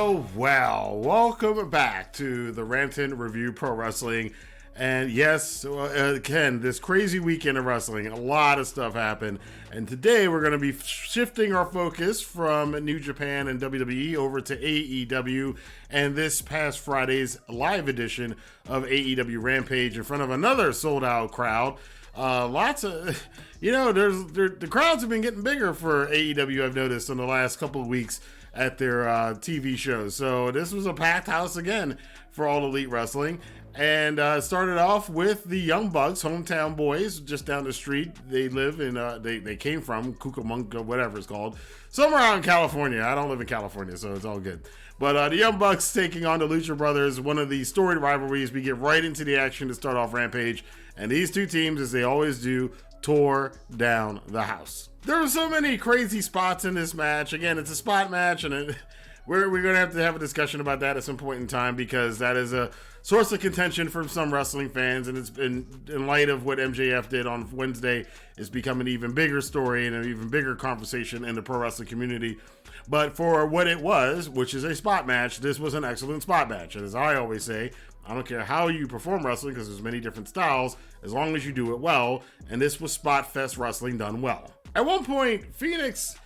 Well, welcome back to the Rantin Review Pro Wrestling. And yes, Ken, this crazy weekend of wrestling, a lot of stuff happened. And today we're going to be shifting our focus from New Japan and WWE over to AEW and this past Friday's live edition of AEW Rampage in front of another sold-out crowd. Lots of, the crowds have been getting bigger for AEW, I've noticed, in the last couple of weeks at their TV shows. So this was a packed house again for All Elite Wrestling. And started off with the Young Bucks, hometown boys, just down the street. They live in, they came from Cucamonga, whatever it's called, somewhere out in California. I don't live in California, so it's all good. But the Young Bucks taking on the Lucha Brothers, one of the storied rivalries. We get right into the action to start off Rampage. And these two teams, as they always do, tore down the house. There were so many crazy spots in this match. Again, it's a spot match, and we're going to have a discussion about that at some point in time, because that is a source of contention for some wrestling fans, and it's been, in light of what MJF did on Wednesday, it's become an even bigger story and an even bigger conversation in the pro wrestling community. But for what it was, which is a spot match, this was an excellent spot match. And as I always say, I don't care how you perform wrestling, because there's many different styles, as long as you do it well. And this was spot fest wrestling done well. At one point, Phoenix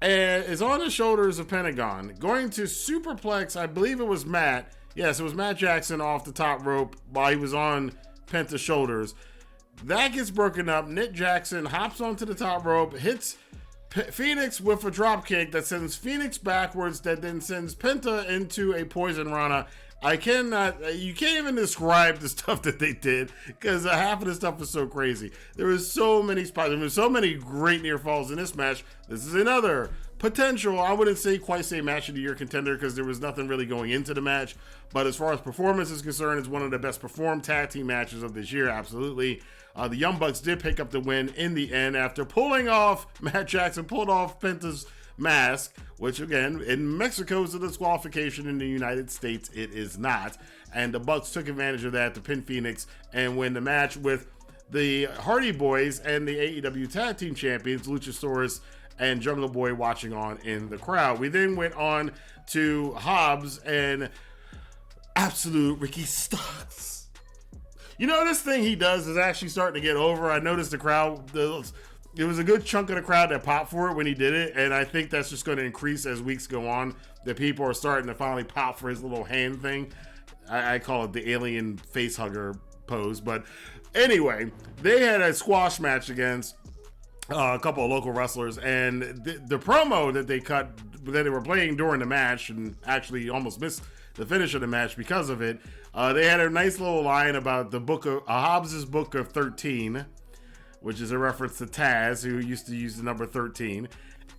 is on the shoulders of Pentagon, going to superplex, I believe it was Matt. Yes, it was Matt Jackson off the top rope while he was on Penta's shoulders. That gets broken up. Nick Jackson hops onto the top rope, hits Phoenix with a drop kick that sends Phoenix backwards, that then sends Penta into a poison rana. You can't even describe the stuff that they did, because half of the stuff was so crazy. There was so many spots. There was so many great near falls in this match. This is another potential, I wouldn't quite say match of the year contender, because there was nothing really going into the match. But as far as performance is concerned, it's one of the best performed tag team matches of this year. Absolutely. The Young Bucks did pick up the win in the end after Matt Jackson pulled off Penta's mask, which again, in Mexico is a disqualification. In the United States it is not, and the Bucks took advantage of that to pin Phoenix and win the match with the Hardy Boys and the AEW Tag Team Champions Luchasaurus and Jungle Boy watching on in the crowd. We then went on to Hobbs and Absolute Ricky Starks. This thing he does is actually starting to get over. I noticed the crowd, it was a good chunk of the crowd that popped for it when he did it, and I think that's just going to increase as weeks go on, that people are starting to finally pop for his little hand thing. I call it the alien face hugger pose. But anyway, they had a squash match against a couple of local wrestlers, and the promo that they cut, that they were playing during the match, and actually almost missed the finish of the match because of it, they had a nice little line about the book of Hobbs's Book of 13, which is a reference to Taz, who used to use the number 13.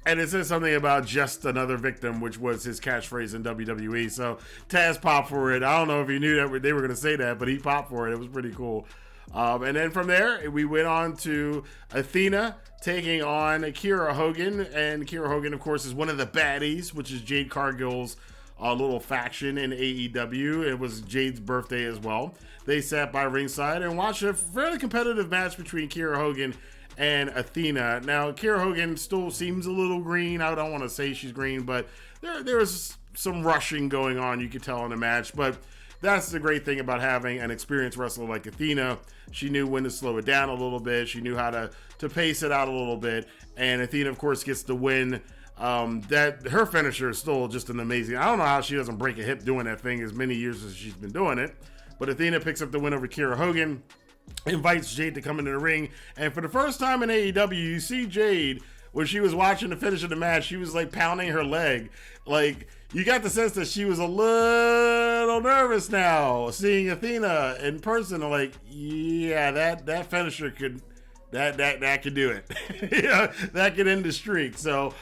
And it says something about just another victim, which was his catchphrase in WWE. So Taz popped for it. I don't know if he knew that they were going to say that, but he popped for it. It was pretty cool. And then from there, we went on to Athena taking on Kiera Hogan. And Kiera Hogan, of course, is one of the baddies, which is Jade Cargill's little faction in AEW. It was Jade's birthday as well. They sat by ringside and watched a fairly competitive match between Kiera Hogan and Athena. Now, Kiera Hogan still seems a little green. I don't want to say she's green, but there was some rushing going on, you could tell in the match. But that's the great thing about having an experienced wrestler like Athena. She knew when to slow it down a little bit. She knew how to pace it out a little bit. And Athena, of course, gets the win. That her finisher is still just an amazing. I don't know how she doesn't break a hip doing that thing as many years as she's been doing it. But Athena picks up the win over Kiera Hogan, invites Jade to come into the ring, and for the first time in AEW, you see Jade, when she was watching the finish of the match, she was like pounding her leg. Like, you got the sense that she was a little nervous now, seeing Athena in person. Like, yeah, that finisher could. That could do it. Yeah, that could end the streak. So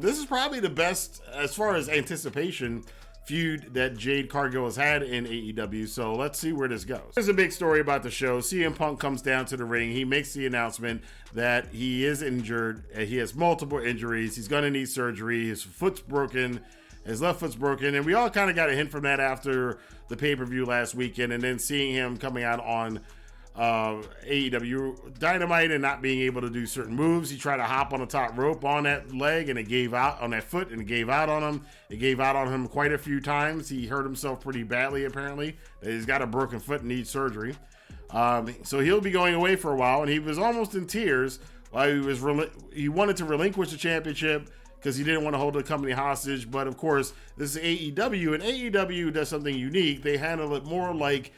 this is probably the best, as far as anticipation, feud that Jade Cargill has had in AEW. So let's see where this goes. There's a big story about the show. CM Punk comes down to the ring. He makes the announcement that he is injured. He has multiple injuries. He's going to need surgery. His foot's broken. His left foot's broken. And we all kind of got a hint from that after the pay-per-view last weekend. And then seeing him coming out on AEW Dynamite and not being able to do certain moves. He tried to hop on the top rope on that leg and it gave out on that foot and it gave out on him. It gave out on him quite a few times. He hurt himself pretty badly, apparently. He's got a broken foot and needs surgery. So he'll be going away for a while, and he was almost in tears while he wanted to relinquish the championship because he didn't want to hold the company hostage. But of course, this is AEW, and AEW does something unique. They handle it more like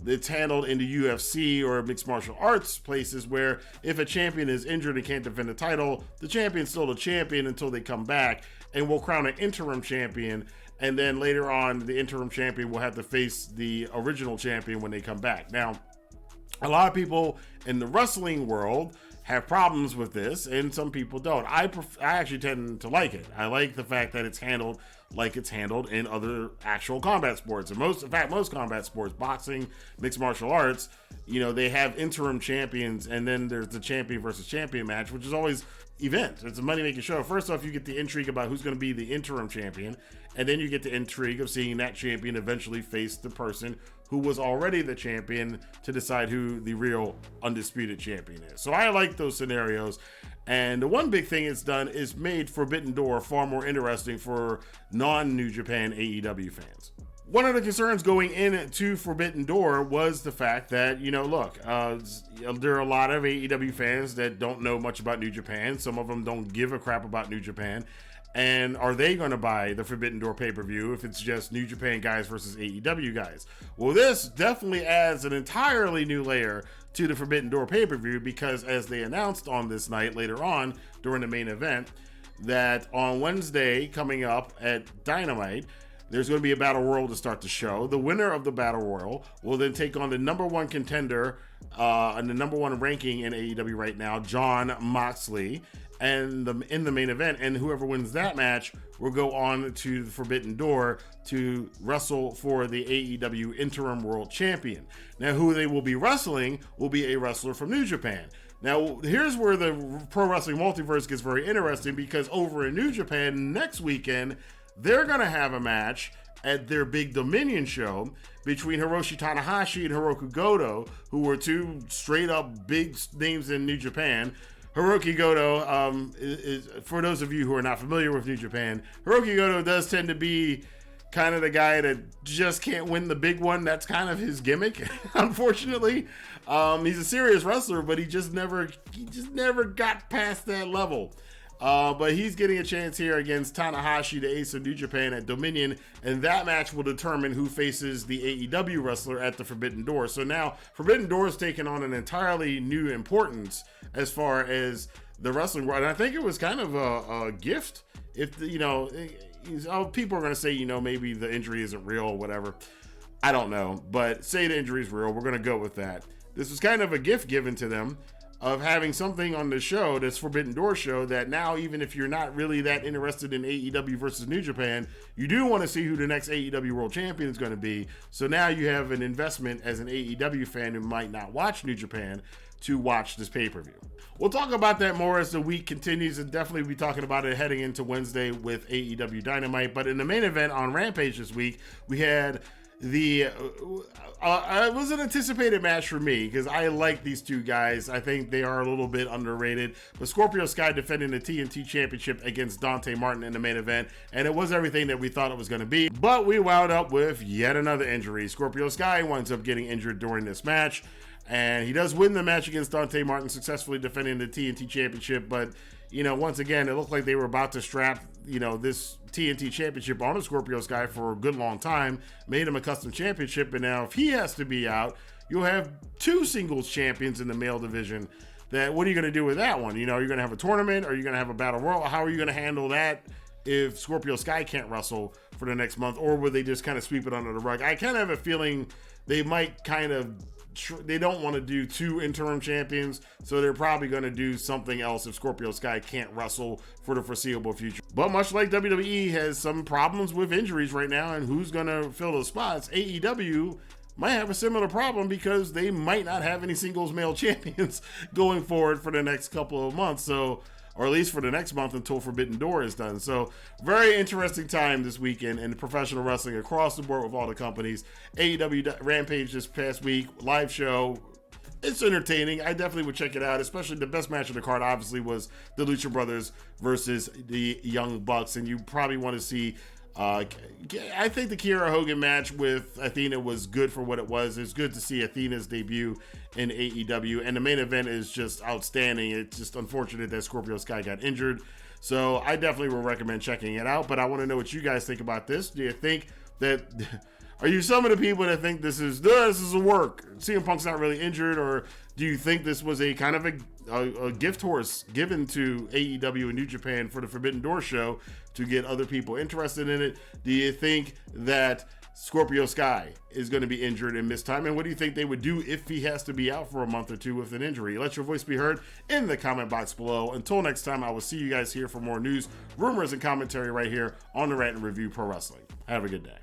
it's handled in the UFC or mixed martial arts places, where if a champion is injured and can't defend the title, the champion's still the champion until they come back, and we'll crown an interim champion. And then later on, the interim champion will have to face the original champion when they come back. Now, a lot of people in the wrestling world have problems with this, and some people don't. I actually tend to like it. I like the fact that it's handled like it's handled in other actual combat sports. And most combat sports, boxing, mixed martial arts, they have interim champions, and then there's the champion versus champion match, which is always event. It's a money-making show. First off, you get the intrigue about who's going to be the interim champion, and then you get the intrigue of seeing that champion eventually face the person who was already the champion to decide who the real undisputed champion is. So I like those scenarios. And the one big thing it's done is made Forbidden Door far more interesting for non-New Japan AEW fans. One of the concerns going into Forbidden Door was the fact that, there are a lot of AEW fans that don't know much about New Japan. Some of them don't give a crap about New Japan. And are they going to buy the Forbidden Door pay-per-view if it's just New Japan guys versus AEW guys? Well, this definitely adds an entirely new layer to the Forbidden Door pay-per-view, because as they announced on this night later on during the main event, that on Wednesday coming up at Dynamite, there's going to be a Battle Royal to start the show. The winner of the Battle Royal will then take on the number one contender and the number one ranking in AEW right now, Jon Moxley, and in the main event. And whoever wins that match will go on to the Forbidden Door to wrestle for the AEW Interim World Champion. Now, who they will be wrestling will be a wrestler from New Japan. Now, here's where the Pro Wrestling Multiverse gets very interesting, because over in New Japan next weekend, they're going to have a match at their big Dominion show between Hiroshi Tanahashi and Hirooki Goto, who were two straight up big names in New Japan. Hirooki Goto, is, for those of you who are not familiar with New Japan, Hirooki Goto does tend to be kind of the guy that just can't win the big one. That's kind of his gimmick, unfortunately. He's a serious wrestler, but he just never got past that level. But he's getting a chance here against Tanahashi, the ace of New Japan, at Dominion, and that match will determine who faces the AEW wrestler at the Forbidden Door. So now Forbidden Door is taking on an entirely new importance as far as the wrestling world. And I think it was kind of a gift. If people are going to say, maybe the injury isn't real or whatever. I don't know, but say the injury is real. We're going to go with that. This was kind of a gift given to them of having something on the show, this Forbidden Door show, that now, even if you're not really that interested in AEW versus New Japan, you do want to see who the next AEW World Champion is going to be. So now you have an investment as an AEW fan who might not watch New Japan to watch this pay-per-view. We'll talk about that more as the week continues, and definitely be talking about it heading into Wednesday with AEW Dynamite. But in the main event on Rampage this week, we had it was an anticipated match for me, because I like these two guys. I think they are a little bit underrated. But Scorpio Sky defending the TNT Championship against Dante Martin in the main event, and it was everything that we thought it was going to be. But we wound up with yet another injury. Scorpio Sky winds up getting injured during this match, and he does win the match against Dante Martin, successfully defending the TNT Championship. But once again, it looked like they were about to strap this TNT Championship on a Scorpio Sky for a good long time, made him a custom championship, and now if he has to be out, you'll have two singles champions in the male division. What are you going to do with that one? You're going to have a tournament, or are you going to have a battle royal? How are you going to handle that if Scorpio Sky can't wrestle for the next month, or would they just kind of sweep it under the rug? I kind of have a feeling they might they don't want to do two interim champions, so they're probably going to do something else if Scorpio Sky can't wrestle for the foreseeable future. But much like WWE has some problems with injuries right now and who's going to fill those spots, AEW might have a similar problem, because they might not have any singles male champions going forward for the next couple of months. Or at least for the next month until Forbidden Door is done. So very interesting time this weekend in professional wrestling across the board with all the companies. AEW Rampage this past week, live show, it's entertaining. I definitely would check it out, especially the best match of the card obviously was the Lucha Brothers versus the Young Bucks, and you probably want to see I think the Kiera Hogan match with Athena was good for what it was. It's good to see Athena's debut in AEW, and the main event is just outstanding. It's just unfortunate that Scorpio Sky got injured, so I definitely would recommend checking it out. But I want to know what you guys think about this. Do you think that... Are you some of the people that think this is a work? CM Punk's not really injured, or do you think this was a kind of a gift horse given to AEW and New Japan for the Forbidden Door show to get other people interested in it? Do you think that Scorpio Sky is going to be injured and miss time? And what do you think they would do if he has to be out for a month or two with an injury? Let your voice be heard in the comment box below. Until next time, I will see you guys here for more news, rumors, and commentary right here on the Rantin Review Pro Wrestling. Have a good day.